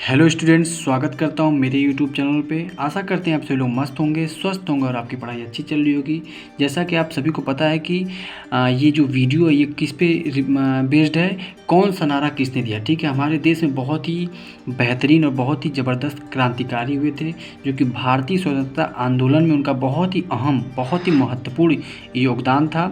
Hello students, स्वागत करता हूं मेरे यूट्यूब चैनल पे। आशा करते हैं आप सभी लोग मस्त होंगे, स्वस्थ होंगे और आपकी पढ़ाई अच्छी चल रही होगी। जैसा कि आप सभी को पता है कि ये जो वीडियो है ये किस पे बेस्ड है, कौन सा नारा किसने दिया। ठीक है, हमारे देश में बहुत ही बेहतरीन और बहुत ही ज़बरदस्त क्रांतिकारी हुए थे, जो कि भारतीय स्वतंत्रता आंदोलन में उनका बहुत ही अहम, बहुत ही महत्वपूर्ण योगदान था।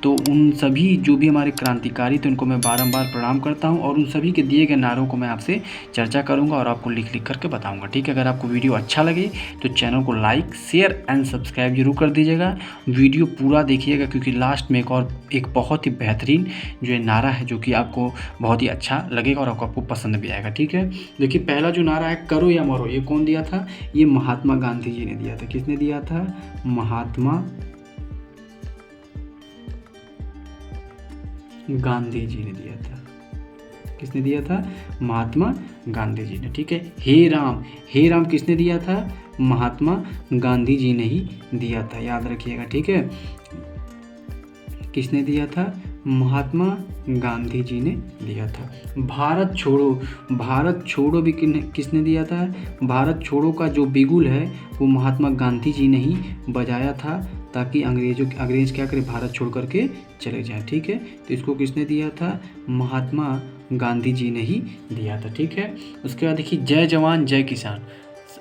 तो उन सभी जो भी हमारे क्रांतिकारी थे उनको मैं बारंबार प्रणाम करता हूँ और उन सभी के दिए गए नारों को मैं आपसे चर्चा करूंगा और आपको लिख करके बताऊंगा। ठीक है, अगर आपको वीडियो अच्छा लगे तो चैनल को लाइक, शेयर एंड सब्सक्राइब जरूर कर दीजिएगा। वीडियो पूरा देखिएगा क्योंकि लास्ट में एक बहुत ही बेहतरीन जो है नारा है, जो कि आपको बहुत ही अच्छा लगेगा और आपको पसंद भी आएगा। ठीक है, देखिए पहला जो नारा है, करो या मरो, ये कौन दिया था? ये महात्मा गांधी जी ने दिया था। किसने दिया था? महात्मा गांधी जी ने दिया था। किसने दिया था? महात्मा गांधी जी ने। ठीक है, हे राम किसने दिया था? महात्मा गांधी जी ने ही दिया था, याद रखिएगा। ठीक है, किसने दिया था? महात्मा गांधी जी ने दिया था। भारत छोड़ो भी किसने दिया था? भारत छोड़ो का जो बिगुल है वो महात्मा गांधी जी ने ही बजाया था, ताकि अंग्रेज क्या करे, भारत छोड़ करके चले जाए। ठीक है, तो इसको किसने दिया था? महात्मा गांधी जी ने ही दिया था। ठीक है, उसके बाद देखिए, जय जवान जय किसान।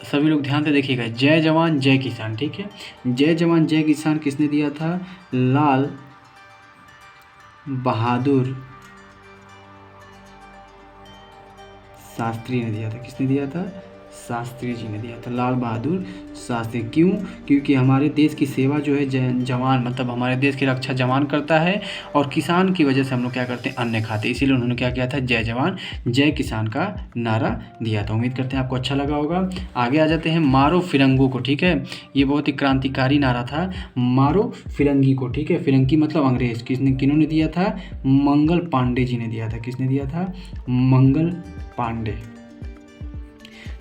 सभी लोग ध्यान से देखिएगा, जय जवान जय किसान। ठीक है, जय जवान जय किसान किसने दिया था? लाल बहादुर शास्त्री ने दिया था। किसने दिया था? शास्त्री जी ने दिया था, लाल बहादुर शास्त्री। क्यों? क्योंकि हमारे देश की सेवा जो है जवान, मतलब हमारे देश की रक्षा जवान करता है और किसान की वजह से हम लोग क्या करते हैं, अन्न खाते हैं। इसीलिए उन्होंने क्या किया था? जय जवान जय किसान का नारा दिया था। उम्मीद करते हैं आपको अच्छा लगा होगा। आगे आ जाते हैं, मारो फिरंगों को। ठीक है, ये बहुत ही क्रांतिकारी नारा था, मारो फिरंगी को। ठीक है, फिरंगी मतलब अंग्रेज। किन्होंने दिया था? मंगल पांडे जी ने दिया था। किसने दिया था? मंगल पांडे।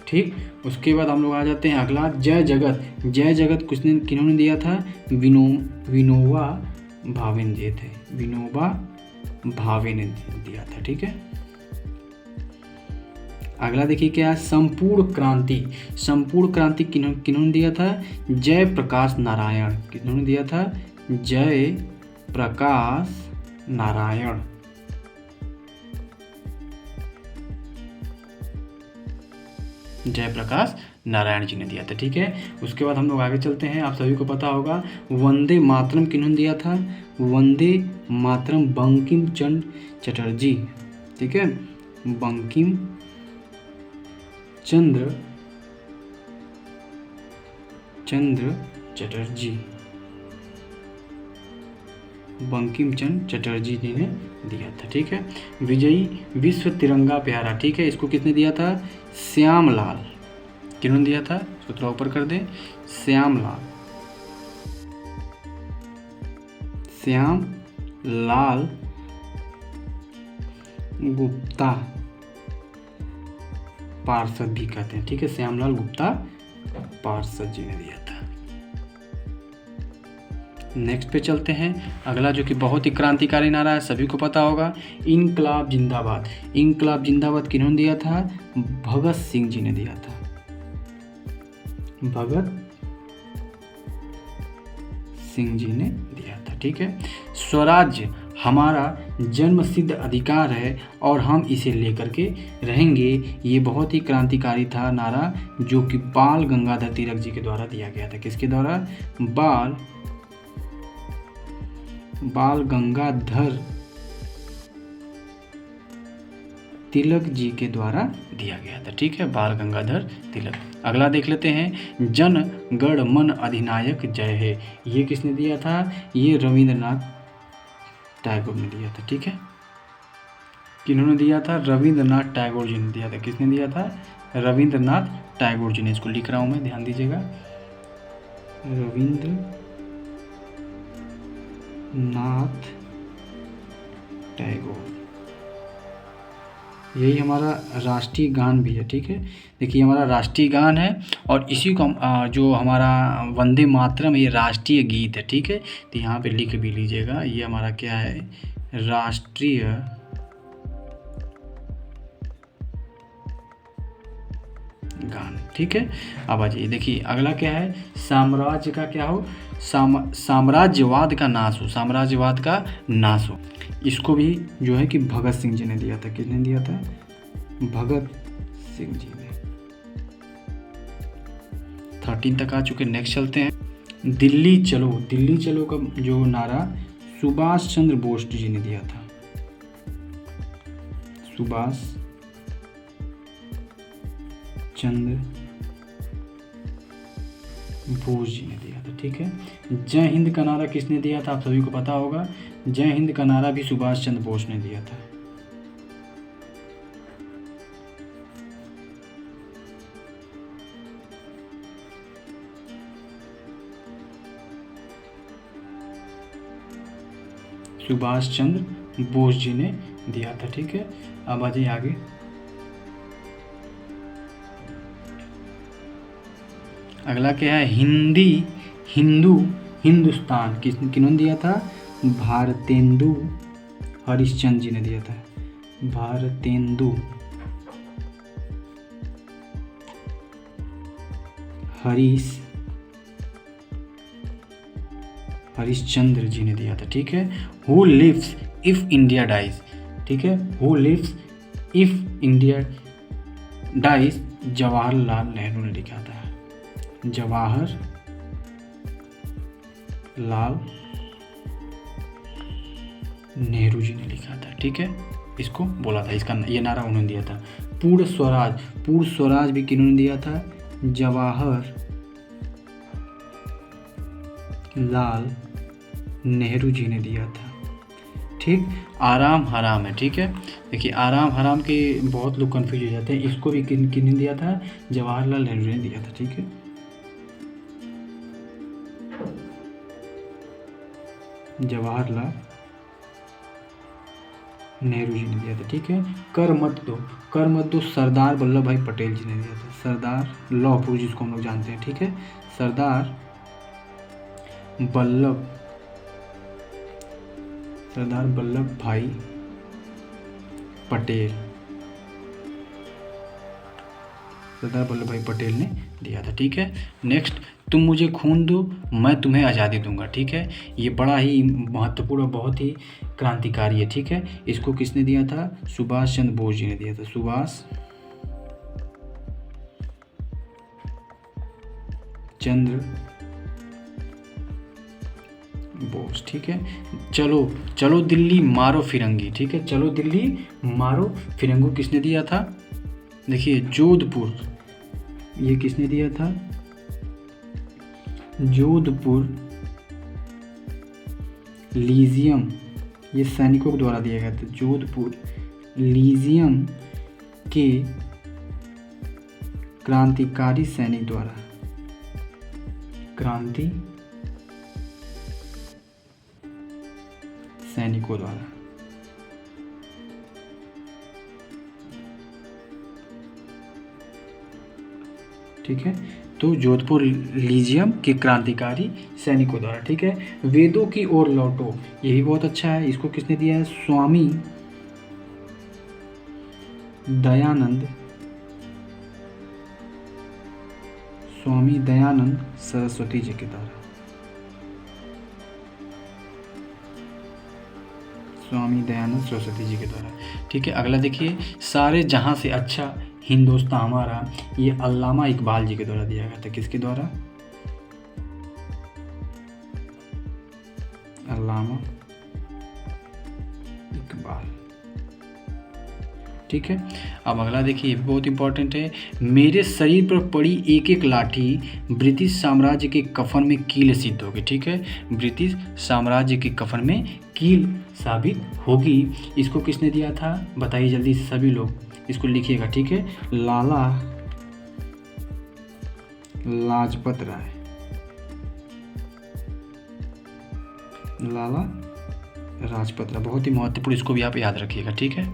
ठीक, उसके बाद हम लोग आ जाते हैं अगला, जय जगत किन्होंने दिया था? विनोबा भावे दिए थे। विनोबा भावे ने दिया था। ठीक है, अगला देखिए क्या है, संपूर्ण क्रांति किन्होंने दिया था? जय प्रकाश नारायण। किन्होंने दिया था? जय प्रकाश नारायण। जयप्रकाश नारायण जी ने दिया था। ठीक है, उसके बाद हम लोग आगे चलते हैं। आप सभी को पता होगा, वंदे मातरम किन्होंने दिया था? वंदे मातरम बंकिम चंद्र चटर्जी। ठीक है, बंकिम चंद्र चटर्जी, बंकिम चंद्र चटर्जी जी ने दिया था। ठीक है, विजयी विश्व तिरंगा प्यारा। ठीक है, इसको किसने दिया था? श्यामलाल। किन्होंने दिया था? इसको थोड़ा ऊपर कर दें, श्यामलाल गुप्ता पार्षद भी कहते हैं। ठीक है, श्यामलाल गुप्ता पार्षद जी ने दिया था। नेक्स्ट पे चलते हैं, अगला जो कि बहुत ही क्रांतिकारी नारा है, सभी को पता होगा, इनकलाब जिंदाबाद। इनकलाब जिंदाबाद किन्होंने दिया था? भगत सिंह जी ने दिया था। भगत सिंह जी ने दिया था। ठीक है, स्वराज्य हमारा जन्म सिद्ध अधिकार है और हम इसे लेकर के रहेंगे। ये बहुत ही क्रांतिकारी था नारा, जो कि बाल गंगाधर तिलक जी के द्वारा दिया गया था। किसके द्वारा? बाल गंगाधर तिलक जी के द्वारा दिया गया था। ठीक है, बाल गंगाधर तिलक। अगला देख लेते हैं, जन गण मन अधिनायक जय है। ये किसने दिया था? ये रविंद्रनाथ टैगोर ने दिया था। ठीक है, किन्होंने दिया था? रविंद्रनाथ टैगोर जी ने दिया था। किसने दिया था? रविंद्रनाथ टैगोर जी ने। इसको लिख रहा हूं मैं, ध्यान दीजिएगा, रविंद्रनाथ टैगोर। यही हमारा राष्ट्रीय गान भी है। ठीक है, देखिए हमारा राष्ट्रीय गान है और इसी को जो हमारा वंदे मातरम, ये राष्ट्रीय गीत है। ठीक है, तो यहाँ पे लिख भी लीजिएगा, ये हमारा क्या है? राष्ट्रीय गान। ठीक है, अब आ जाइए देखिए अगला क्या है, साम्राज्य का क्या हो, साम्राज्यवाद का नाश हो, साम्राज्यवाद का नाश हो। इसको भी जो है कि भगत सिंह जी ने दिया था। किसने दिया था? भगत सिंह जी ने। 13 तक आ चुके, नेक्स्ट चलते हैं। दिल्ली चलो, दिल्ली चलो का जो नारा सुभाष चंद्र बोस जी ने दिया था। सुभाष चंद्र बोस जी ने दिया था। ठीक है, जय हिंद का नारा किसने दिया था? आप सभी को पता होगा, जय हिंद का नारा भी सुभाष चंद्र बोस ने दिया था। सुभाष चंद्र बोस जी ने दिया था। ठीक है, अब आ जाइए आगे। अगला क्या है, हिंदी हिंदू हिंदुस्तान किन्होंने दिया था? भारतेंदु हरिश्चंद्र जी ने दिया था। भारतेंदु हरिश्चंद्र जी ने दिया था। ठीक है, who lives if India dies. ठीक है, who lives if India dies Jawaharlal Nehru ने लिखा था। जवाहरलाल नेहरू जी ने लिखा था। ठीक है, इसको बोला था, इसका ये नारा उन्होंने दिया था। पूर्ण स्वराज भी किन्होंने दिया था? जवाहरलाल नेहरू जी ने दिया था। ठीक, आराम हराम है। ठीक है, देखिए आराम हराम के बहुत लोग कंफ्यूज हो जाते हैं, इसको भी किन्होंने दिया था? जवाहरलाल नेहरू ने दिया था। ठीक है, जवाहरलाल नेहरू जी ने दिया था। ठीक है, कर मत दो सरदार वल्लभ भाई पटेल जी ने दिया था। सरदार लौह जिसको हम लोग जानते हैं। ठीक है, सरदार वल्लभ भाई पटेल, सरदार वल्लभ भाई पटेल ने दिया था। ठीक है, नेक्स्ट, तुम मुझे खून दो मैं तुम्हें आज़ादी दूंगा। ठीक है, ये बड़ा ही महत्वपूर्ण, बहुत ही क्रांतिकारी है। ठीक है, इसको किसने दिया था? सुभाष चंद्र बोस जी ने दिया था। सुभाष चंद्र बोस। ठीक है, चलो दिल्ली मारो फिरंगी। ठीक है, चलो दिल्ली मारो फिरंगी किसने दिया था? देखिए जोधपुर, ये किसने दिया था? जोधपुर लीजियम, ये सैनिकों के द्वारा दिया गया था। जोधपुर लीजियम के क्रांतिकारी सैनिक द्वारा, सैनिकों द्वारा। ठीक है, तो जोधपुर लीजियम के क्रांतिकारी सैनिकों द्वारा। ठीक है, वेदों की ओर लौटो, ये भी बहुत अच्छा है, इसको किसने दिया है? स्वामी दयानंद सरस्वती जी के द्वारा। स्वामी दयानंद सरस्वती जी के द्वारा। ठीक है, अगला देखिए, सारे जहां से अच्छा हिंदुस्तान हमारा, ये अल्लामा इकबाल जी के द्वारा दिया गया था। किसके द्वारा? अल्लामा इकबाल। ठीक है, अब अगला देखिए, बहुत इंपॉर्टेंट है। मेरे शरीर पर पड़ी एक एक लाठी ब्रिटिश साम्राज्य के कफन में कील सिद्ध होगी। ठीक है, ब्रिटिश साम्राज्य के कफन में कील साबित होगी। इसको किसने दिया था? बताइए जल्दी से सभी लोग, इसको लिखिएगा। ठीक है, लाला लाजपत राय। लाला लाजपत राय बहुत ही महत्वपूर्ण, इसको भी आप याद रखिएगा। ठीक है,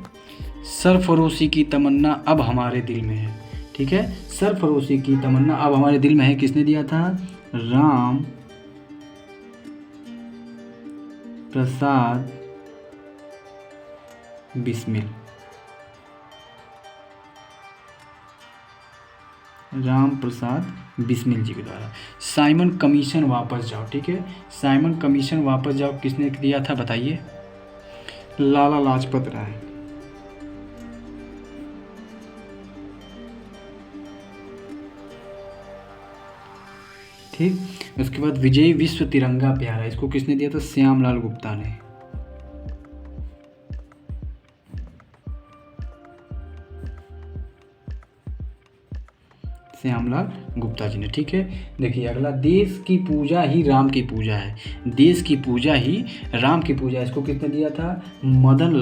सरफरोशी की तमन्ना अब हमारे दिल में है। ठीक है, सरफरोशी की तमन्ना अब हमारे दिल में है, किसने दिया था? राम प्रसाद बिस्मिल। राम प्रसाद बिस्मिल जी के द्वारा। साइमन कमीशन वापस जाओ, ठीक है, साइमन कमीशन वापस जाओ किसने दिया था बताइए? लाला लाजपत राय। ठीक, उसके बाद विजयी विश्व तिरंगा प्यारा, इसको किसने दिया था? श्यामलाल गुप्ता ने। श्यामलाल गुप्ता जी ने, ठीक है। देखिए अगला, देश की पूजा ही राम की पूजा है, देश की पूजा ही राम की पूजा है, इसको किसने दिया था? मदन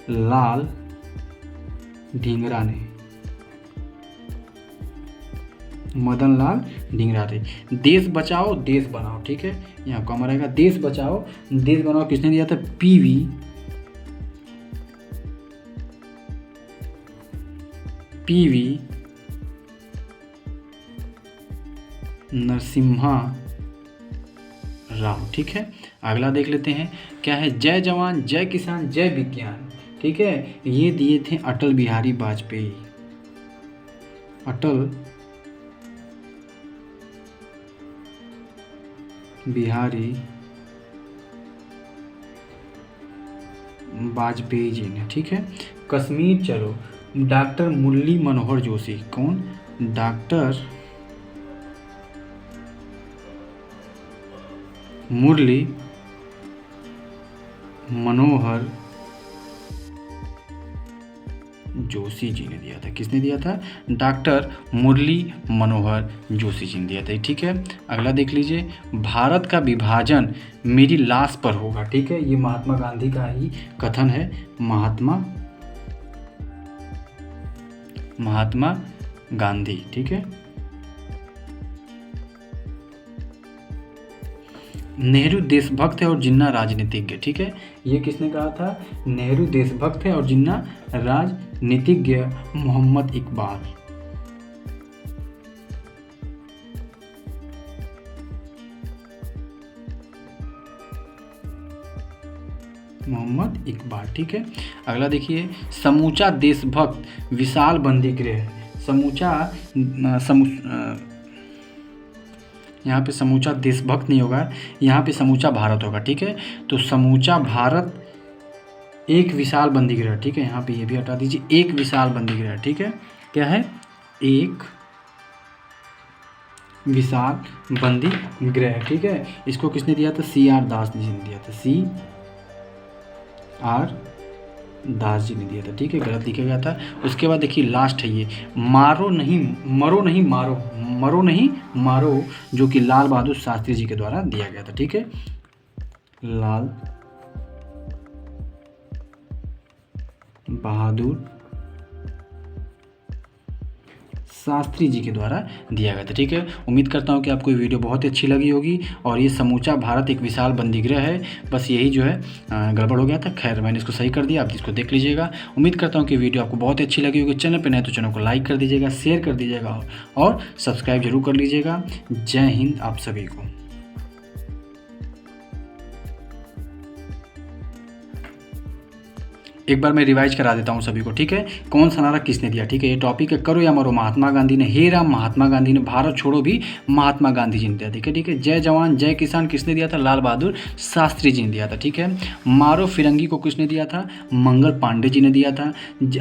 लाल ढींगरा ने, मदन लाल ढींगरा थे। देश बचाओ देश बनाओ, ठीक है, यहाँ कॉमन रहेगा, देश बचाओ देश बनाओ किसने दिया था? पीवी नरसिम्हा राव, ठीक है। अगला देख लेते हैं क्या है? जय जवान जय किसान जय विज्ञान, ठीक है, ये दिए थे अटल बिहारी वाजपेयी। अटल बिहारी वाजपेयी जी ने, ठीक है। कश्मीर चलो, डॉक्टर मुरली मनोहर जोशी। कौन? डॉक्टर मुरली मनोहर जोशी जी ने दिया था। किसने दिया था? डॉक्टर मुरली मनोहर जोशी जी ने दिया था, ठीक है। अगला देख लीजिए, भारत का विभाजन मेरी लाश पर होगा, ठीक है, ये महात्मा गांधी का ही कथन है, महात्मा गांधी, ठीक है। नेहरू देशभक्त है और जिन्ना राजनीतिज्ञ, ठीक है, ये किसने कहा था? नेहरू देशभक्त है और जिन्ना राजनीतिज्ञ, मोहम्मद इकबाल। मोहम्मद इकबाल, ठीक है। अगला देखिए, समूचा देशभक्त विशाल बंदी गृह। यहाँ पे समूचा देशभक्त नहीं होगा, यहाँ पे समूचा भारत होगा, ठीक है। तो समूचा भारत एक विशाल बंदी गृह, ठीक है, यहाँ पे ये भी हटा दीजिए, एक विशाल बंदी गृह, ठीक है। क्या है? एक विशाल बंदी गृह, ठीक है। इसको किसने दिया था? CR दास जी ने दिया था, CR दास जी ने दिया था, ठीक है, गलत लिखा गया था। उसके बाद देखिए लास्ट है ये, मरो नहीं मारो, जो कि लाल बहादुर शास्त्री जी के द्वारा दिया गया था, ठीक है, लाल बहादुर शास्त्री जी के द्वारा दिया गया था, ठीक है। उम्मीद करता हूँ कि आपको ये वीडियो बहुत ही अच्छी लगी होगी। और ये समूचा भारत एक विशाल बंदीगृह है, बस यही जो है गड़बड़ हो गया था, खैर मैंने इसको सही कर दिया, आप इसको देख लीजिएगा। उम्मीद करता हूँ कि वीडियो आपको बहुत ही अच्छी लगी होगी। चैनल पर नए तो चैनल को लाइक कर दीजिएगा, शेयर कर दीजिएगा और सब्सक्राइब जरूर कर लीजिएगा। जय हिंद आप सभी को। एक बार मैं रिवाइज करा देता हूँ सभी को, ठीक है। कौन सा नारा किसने दिया, ठीक है, ये टॉपिक है, करो या मरो महात्मा गांधी ने, हे राम महात्मा गांधी ने, भारत छोड़ो भी महात्मा गांधी जी ने दिया, ठीक है, ठीक है। जय जवान जय किसान किसने दिया था? लाल बहादुर शास्त्री जी ने दिया था, ठीक है। मारो फिरंगी को किसने दिया था? मंगल पांडे जी ने दिया था।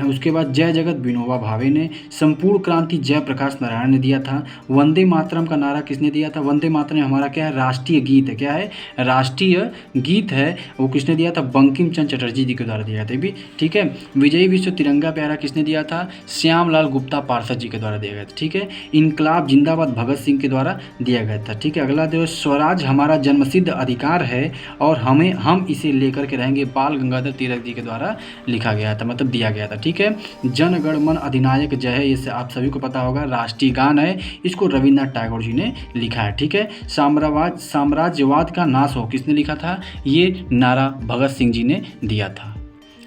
उसके बाद जय जगत विनोबा भावे ने। संपूर्ण क्रांति जयप्रकाश नारायण ने दिया था। वंदे मातरम का नारा किसने दिया था? वंदे मातरम हमारा क्या है? राष्ट्रीय गीत है, क्या है? राष्ट्रीय गीत है, वो किसने दिया था? बंकिम चंद्र चटर्जी जी के द्वारा दिया था, ठीक है। विजयी विश्व तिरंगा प्यारा किसने दिया था? श्यामलाल गुप्ता पार्षद जी के द्वारा दिया गया था, ठीक है। इनकलाब जिंदाबाद भगत सिंह के द्वारा दिया गया था, ठीक है। अगला जो स्वराज हमारा जन्मसिद्ध अधिकार है और हम इसे लेकर के रहेंगे, बाल गंगाधर तिलक जी के द्वारा लिखा गया था, मतलब दिया गया था, ठीक है। जन गण मन अधिनायक जय है, इससे आप सभी को पता होगा, राष्ट्रीय गान है, इसको रविन्द्रनाथ टैगोर जी ने लिखा है, ठीक है। साम्राज्यवाद का नाश हो किसने लिखा था? ये नारा भगत सिंह जी ने दिया था।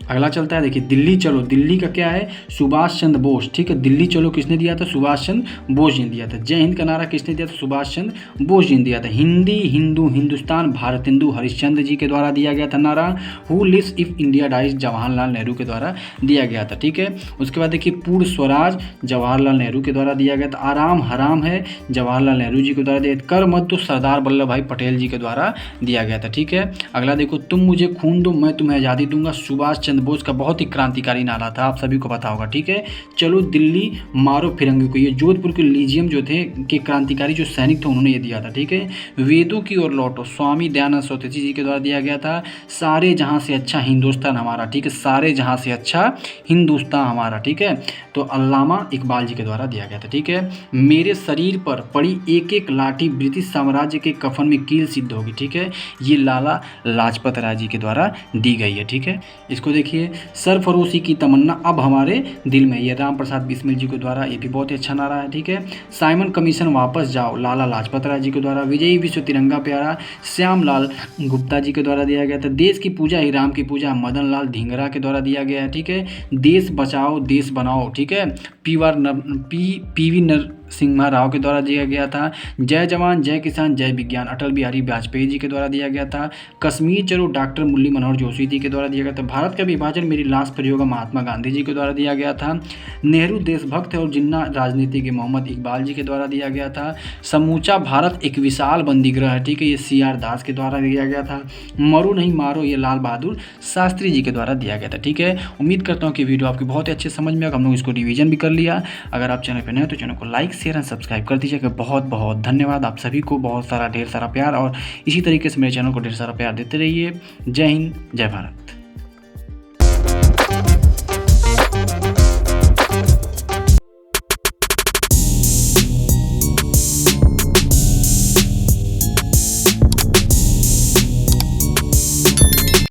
अगला चलता है, देखिए दिल्ली चलो, दिल्ली का क्या है, सुभाष चंद्र बोस, ठीक है। दिल्ली चलो किसने दिया था, सुभाष चंद्र बोस जी ने दिया था। जय हिंद का नारा किसने दिया था, सुभाष चंद्र बोस जी ने दिया था। हिंदी हिंदू हिंदुस्तान भारत हिंदू हरिश्चंद्र जी के द्वारा दिया गया था नारा। Who lives if India dies, Jawaharlal Nehru के द्वारा दिया गया था, ठीक है। उसके बाद देखिए पूर्ण स्वराज, जवाहरलाल नेहरू के द्वारा दिया गया था। आराम हराम है, जवाहरलाल नेहरू जी के द्वारा दिया। कर मत दो, सरदार वल्लभ भाई पटेल जी के द्वारा दिया गया था, ठीक है। अगला देखो, तुम मुझे खून दो मैं तुम्हें आज़ादी दूंगा, सुभाष चंद्र बोस का बहुत ही क्रांतिकारी नारा था, आप सभी को पता होगा, ठीक है। चलो दिल्ली मारो फिरंगी को, ये जोधपुर के लीजियम जो थे के क्रांतिकारी जो सैनिक थे उन्होंने ये दिया था, ठीक है। वेदों की ओर लौटो, स्वामी दयानंद सरस्वती जी के द्वारा दिया गया था। सारे जहां से अच्छा हिंदुस्तान हमारा, ठीक है, सारे जहां से अच्छा हिंदुस्तान हमारा, ठीक है, तो अल्लामा इकबाल जी के द्वारा दिया गया था, ठीक है। मेरे शरीर पर पड़ी एक एक लाठी ब्रिटिश साम्राज्य के कफन में कील सिद्ध होगी, ठीक है, ये लाला लाजपत राय जी के द्वारा दी गई है, ठीक है। इसको देखिए, सरफरोशी की तमन्ना अब हमारे दिल में, ये राम प्रसाद बिस्मिल जी के द्वारा, ये भी बहुत ही अच्छा नारा है, ठीक है। साइमन कमीशन वापस जाओ, लाला लाजपत राय जी के द्वारा। विजयी विश्व तिरंगा प्यारा, श्याम लाल गुप्ता जी के द्वारा दिया गया था। देश की पूजा ही राम की पूजा, मदन लाल धिंगरा के द्वारा दिया गया है, ठीक है। देश बचाओ देश बनाओ, ठीक है, पीवी नरसिम्हा राव के द्वारा दिया गया था। जय जवान जय किसान जय विज्ञान, अटल बिहारी वाजपेयी जी के द्वारा दिया गया था। कश्मीर चलो, डॉक्टर मुरली मनोहर जोशी जी के द्वारा दिया गया था। भारत का विभाजन मेरी लाश पर होगा, महात्मा गांधी जी के द्वारा दिया गया था। नेहरू देशभक्त है और जिन्ना राजनीति के, मोहम्मद इकबाल जी के द्वारा दिया गया था। समूचा भारत एक विशाल बंदीगृह है, ठीक है, ये CR दास के द्वारा दिया गया था। मरो नहीं मारो, ये लाल बहादुर शास्त्री जी के द्वारा दिया गया था, ठीक है। उम्मीद करता हूँ कि वीडियो आपकी बहुत ही अच्छे समझ में आएगा, हम लोग इसको रिवीजन भी कर लिया। अगर आप चैनल पर नए हो तो चैनल को लाइक शेयर एंड सब्सक्राइब कर दीजिएगा। बहुत बहुत धन्यवाद आप सभी को, बहुत सारा ढेर सारा प्यार, और इसी तरीके से मेरे चैनल को ढेर सारा प्यार देते रहिए। जय हिंद जय भारत।